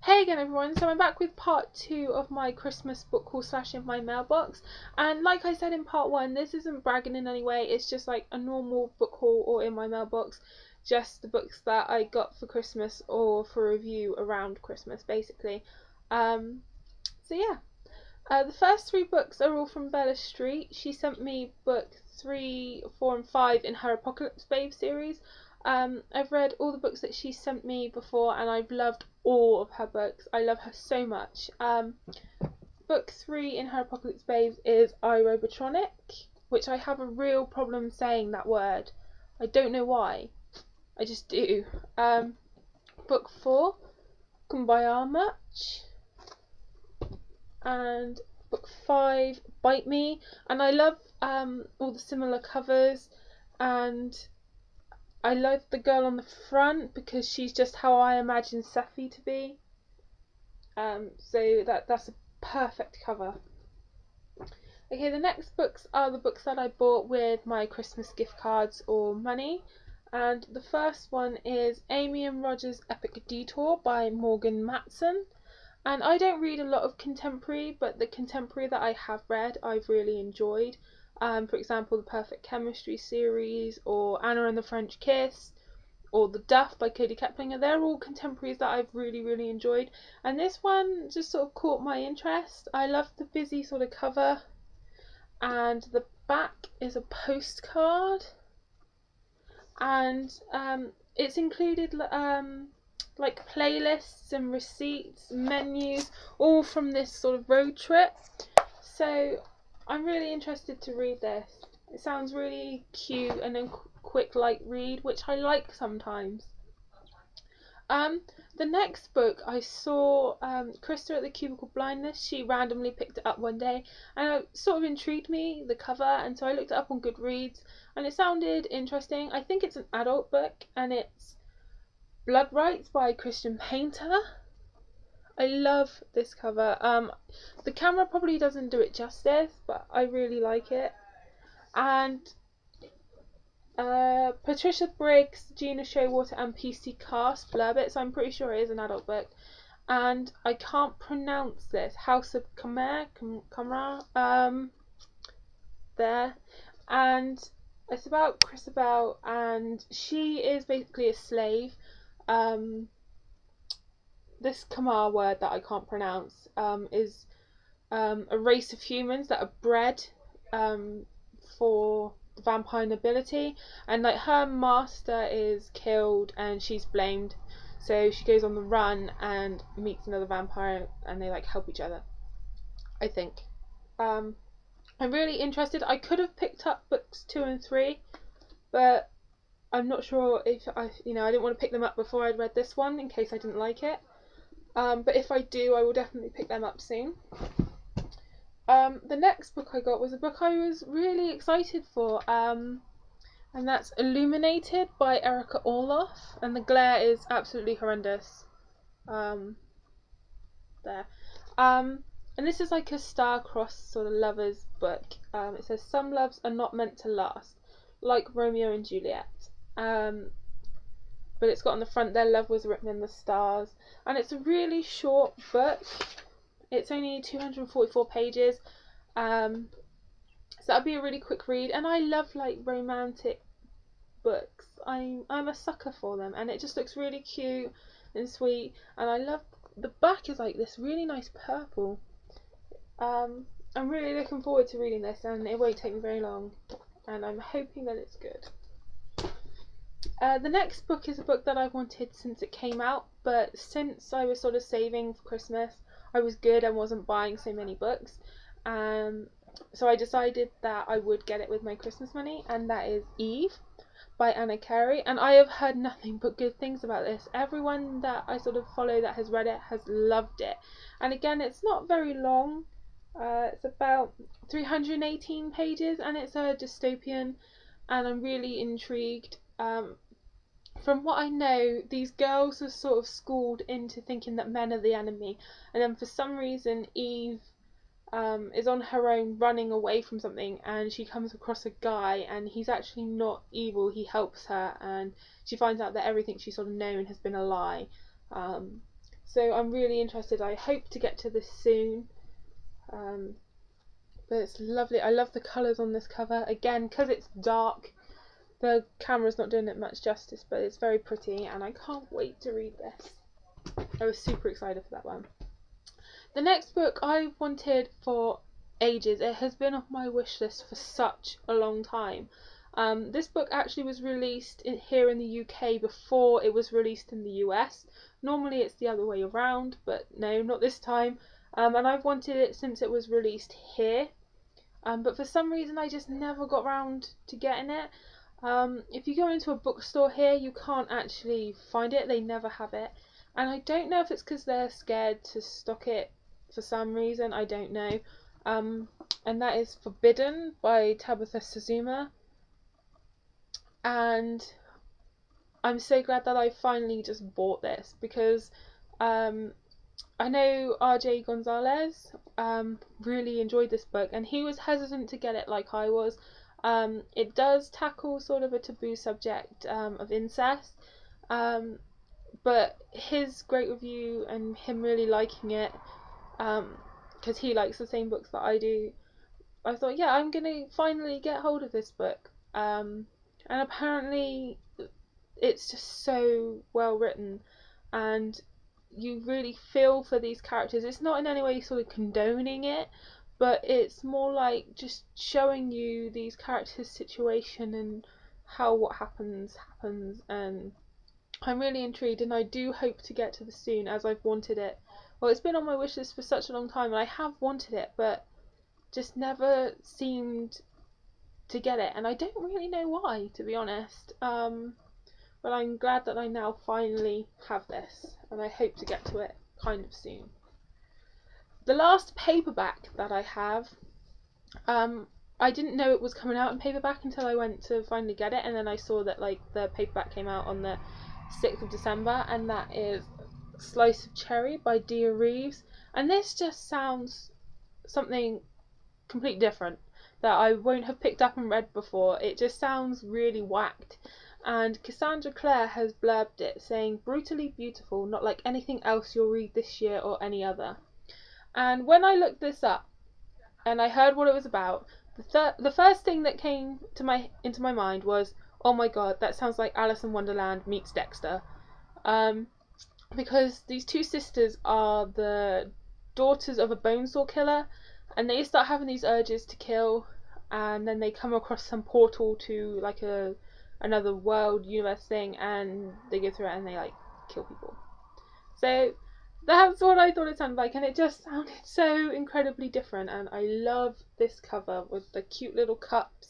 Hey again everyone, so I'm back with part 2 of my Christmas book haul / in my mailbox, and like I said in part 1, this isn't bragging in any way, it's just like a normal book haul or in my mailbox, just the books that I got for Christmas or for review around Christmas basically. So yeah, the first 3 books are all from Bella Street. She sent me book 3, 4 and 5 in her Apocalypse Babe series. I've read all the books that she sent me before and I've loved all of her books. I love her so much. Book 3 in her Apocalypse Babes is iRobotronic, which I have a real problem saying that word. I don't know why. I just do. Book 4, Kumbaya Much. And book 5, Bite Me. And I love all the similar covers, and I love the girl on the front because she's just how I imagine Safi to be. So that's a perfect cover. Okay, the next books are the books that I bought with my Christmas gift cards or money. And the first one is Amy and Roger's Epic Detour by Morgan Matson. And I don't read a lot of contemporary, but the contemporary that I have read I've really enjoyed. For example, the Perfect Chemistry series, or Anna and the French Kiss, or The Duff by Cody Keplinger. They're all contemporaries that I've really enjoyed. And this one just sort of caught my interest. I love the busy sort of cover. And the back is a postcard. And it's included like playlists and receipts, menus, all from this sort of road trip. So I'm really interested to read this. It sounds really cute and a quick light read, which I like sometimes. The next book I saw Krista at the Cubicle Blindness. She randomly picked it up one day and it sort of intrigued me, the cover, and so I looked it up on Goodreads and it sounded interesting. I think it's an adult book and it's Blood Rights by Christian Painter. I love this cover. The camera probably doesn't do it justice, but I really like it. And Patricia Briggs, Gina Showalter and PC Cast blurb it, so I'm pretty sure it is an adult book. And I can't pronounce this. House of Khmer, there. And it's about Chrisabel, and she is basically a slave. This Khmer word that I can't pronounce is a race of humans that are bred for the vampire nobility, and like her master is killed and she's blamed, so she goes on the run and meets another vampire and they like help each other, I think. I'm really interested. I could have picked up books 2 and 3, but I'm not sure if I didn't want to pick them up before I'd read this one in case I didn't like it. But if I do, I will definitely pick them up soon. The next book I got was a book I was really excited for, and that's Illuminated by Erica Orloff, and the glare is absolutely horrendous. There. And this is like a star-crossed sort of lovers book. It says some loves are not meant to last, like Romeo and Juliet. But it's got on the front, their love was written in the stars. And it's a really short book. It's only 244 pages. So that'll be a really quick read. And I love like romantic books. I'm a sucker for them. And it just looks really cute and sweet. And I love the back is like this really nice purple. I'm really looking forward to reading this, and it won't take me very long. And I'm hoping that it's good. The next book is a book that I've wanted since it came out, but since I was sort of saving for Christmas, I was good and wasn't buying so many books. So I decided that I would get it with my Christmas money, and that is Eve by Anna Carey. And I have heard nothing but good things about this. Everyone that I sort of follow that has read it has loved it. And again, it's not very long. It's about 318 pages, and it's a dystopian, and I'm really intrigued. From what I know, these girls are sort of schooled into thinking that men are the enemy, and then for some reason Eve is on her own running away from something, and she comes across a guy, and he's actually not evil, he helps her, and she finds out that everything she's sort of known has been a lie. So I'm really interested. I hope to get to this soon. But it's lovely. I love the colours on this cover. Again, because it's dark, the camera's not doing it much justice, but it's very pretty and I can't wait to read this. I was super excited for that one. The next book I've wanted for ages. It has been on my wish list for such a long time. This book actually was released here in the UK before it was released in the US. Normally it's the other way around, but no, not this time. And I've wanted it since it was released here. But for some reason I just never got round to getting it. If you go into a bookstore here, you can't actually find it. They never have it. And I don't know if it's because they're scared to stock it for some reason. I don't know. And that is Forbidden by Tabitha Suzuma. And I'm so glad that I finally just bought this, because I know RJ Gonzalez really enjoyed this book and he was hesitant to get it like I was. It does tackle sort of a taboo subject of incest, but his great review and him really liking it, because he likes the same books that I do, I thought, yeah, I'm gonna finally get hold of this book. And apparently it's just so well written and you really feel for these characters. It's not in any way sort of condoning it, but it's more like just showing you these characters' situation and how what happens, and I'm really intrigued and I do hope to get to this soon, as I've wanted it. Well, it's been on my wish list for such a long time and I have wanted it, but just never seemed to get it, and I don't really know why, to be honest. But I'm glad that I now finally have this, and I hope to get to it kind of soon. The last paperback that I have, I didn't know it was coming out in paperback until I went to finally get it, and then I saw that like the paperback came out on the 6th of December, and that is Slice of Cherry by Dia Reeves. And this just sounds something completely different that I won't have picked up and read before. It just sounds really whacked. And Cassandra Clare has blurbed it saying, brutally beautiful, not like anything else you'll read this year or any other. And when I looked this up and I heard what it was about, the first thing that came to into my mind was, oh my god, that sounds like Alice in Wonderland meets Dexter. Because these two sisters are the daughters of a bone saw killer, and they start having these urges to kill, and then they come across some portal to like another world universe thing, and they go through it and they like kill people. So that's what I thought it sounded like, and it just sounded so incredibly different. And I love this cover with the cute little cups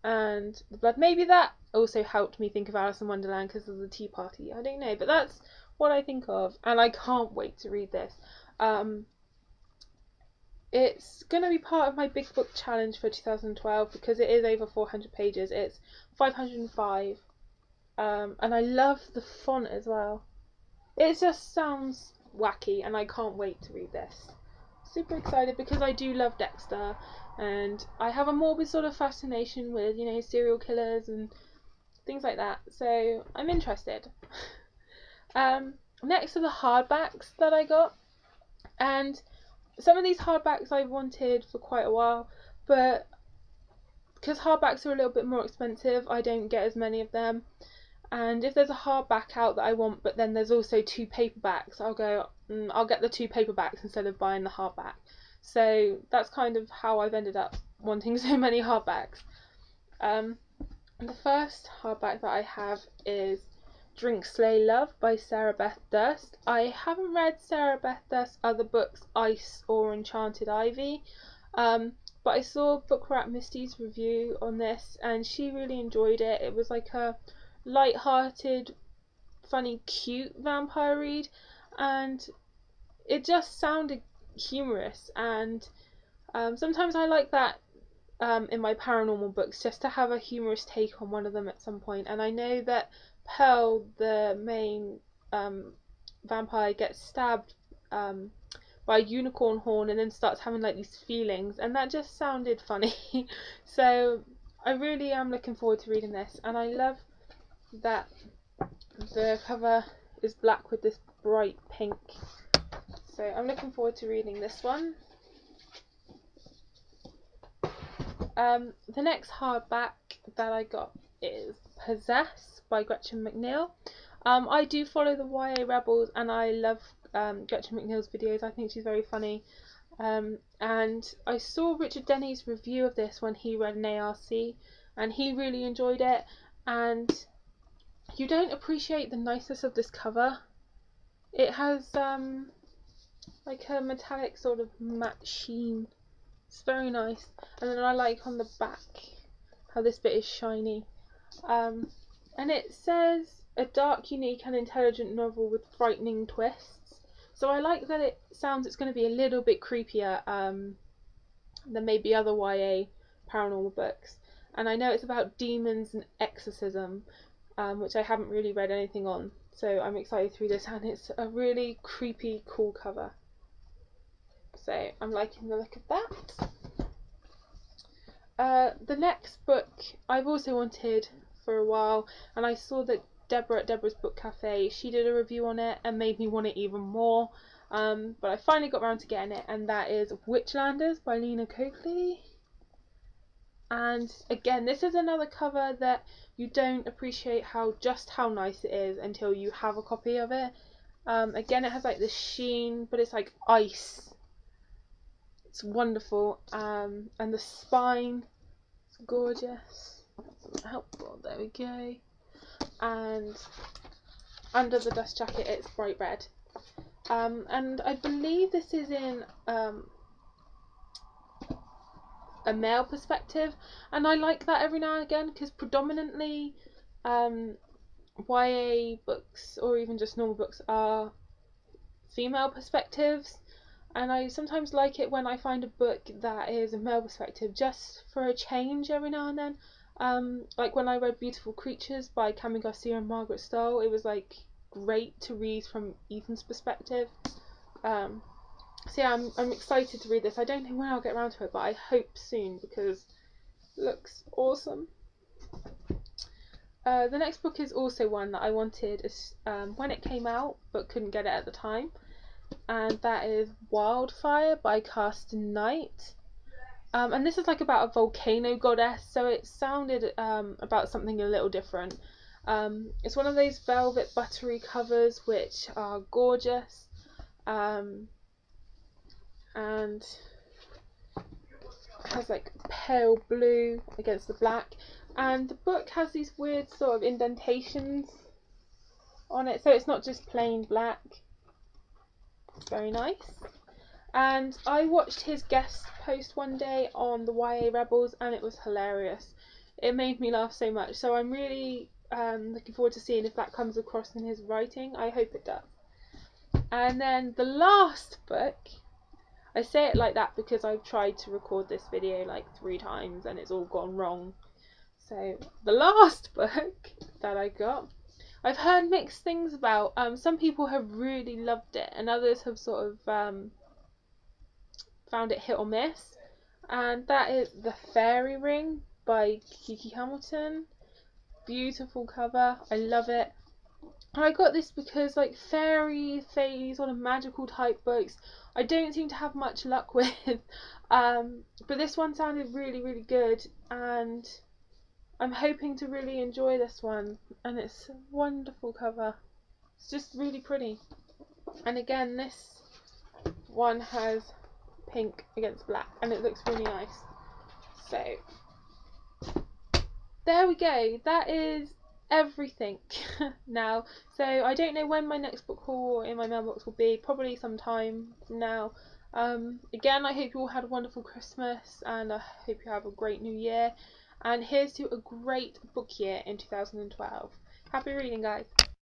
and the blood. Maybe that also helped me think of Alice in Wonderland because of the tea party. I don't know, but that's what I think of, and I can't wait to read this. It's going to be part of my big book challenge for 2012 because it is over 400 pages. It's 505, and I love the font as well. It just sounds wacky and I can't wait to read this. Super excited because I do love Dexter, and I have a morbid sort of fascination with, you know, serial killers and things like that, so I'm interested. Next are the hardbacks that I got, and some of these hardbacks I've wanted for quite a while, but because hardbacks are a little bit more expensive, I don't get as many of them. And if there's a hardback out that I want, but then there's also two paperbacks, I'll get the two paperbacks instead of buying the hardback. So that's kind of how I've ended up wanting so many hardbacks. The first hardback that I have is Drink, Slay, Love by Sarah Beth Durst. I haven't read Sarah Beth Durst's other books, Ice or Enchanted Ivy, but I saw Book Rat Misty's review on this and she really enjoyed it. It was like a light-hearted, funny, cute vampire read, and it just sounded humorous, and sometimes I like that in my paranormal books, just to have a humorous take on one of them at some point. And I know that Pearl, the main vampire, gets stabbed by a unicorn horn and then starts having like these feelings, and that just sounded funny. So I really am looking forward to reading this, and I love that the cover is black with this bright pink. So I'm looking forward to reading this one. The next hardback that I got is Possess by Gretchen McNeil. I do follow the YA Rebels and I love Gretchen McNeil's videos. I think she's very funny. And I saw Richard Denny's review of this when he read an ARC and he really enjoyed it, and you don't appreciate the niceness of this cover. It has like a metallic sort of matte sheen. It's very nice. And then I like on the back how this bit is shiny. And it says a dark, unique and intelligent novel with frightening twists. So I like that it sounds it's going to be a little bit creepier than maybe other YA paranormal books. And I know it's about demons and exorcism, which I haven't really read anything on. So I'm excited through this, and it's a really creepy, cool cover. So I'm liking the look of that. The next book I've also wanted for a while, and I saw that Deborah at Deborah's Book Cafe, she did a review on it and made me want it even more. But I finally got around to getting it, and that is Witchlanders by Lena Coakley. And again, this is another cover that you don't appreciate just how nice it is until you have a copy of it. Again, it has like this sheen, but it's like ice. It's wonderful. And the spine is gorgeous. That's helpful. There we go. And under the dust jacket, it's bright red. And I believe this is in a male perspective, and I like that every now and again, because predominantly YA books or even just normal books are female perspectives, and I sometimes like it when I find a book that is a male perspective, just for a change every now and then. Like when I read Beautiful Creatures by Cami Garcia and Margaret Stoll, it was like great to read from Ethan's perspective. So yeah, I'm excited to read this. I don't know when I'll get around to it, but I hope soon because it looks awesome. The next book is also one that I wanted when it came out, but couldn't get it at the time, and that is Wildfire by Karsten Knight. And this is like about a volcano goddess, so it sounded about something a little different. It's one of those velvet buttery covers which are gorgeous. And has like pale blue against the black, and the book has these weird sort of indentations on it, so it's not just plain black. It's very nice. And I watched his guest post one day on the YA Rebels, and it was hilarious. It made me laugh so much, so I'm really looking forward to seeing if that comes across in his writing. I hope it does. And then the last book, I say it like that because I've tried to record this video like 3 times and it's all gone wrong. So the last book that I got, I've heard mixed things about. Some people have really loved it and others have sort of found it hit or miss. And that is The Fairy Ring by Kiki Hamilton. Beautiful cover. I love it. And I got this because like fairy sort of magical type books I don't seem to have much luck with, but this one sounded really, really good, and I'm hoping to really enjoy this one. And it's a wonderful cover. It's just really pretty. And again, this one has pink against black, and it looks really nice. So there we go. That is everything now. So I don't know when my next book haul in my mailbox will be, probably sometime from now. Again, I hope you all had a wonderful Christmas, and I hope you have a great new year, and here's to a great book year in 2012. Happy reading, guys.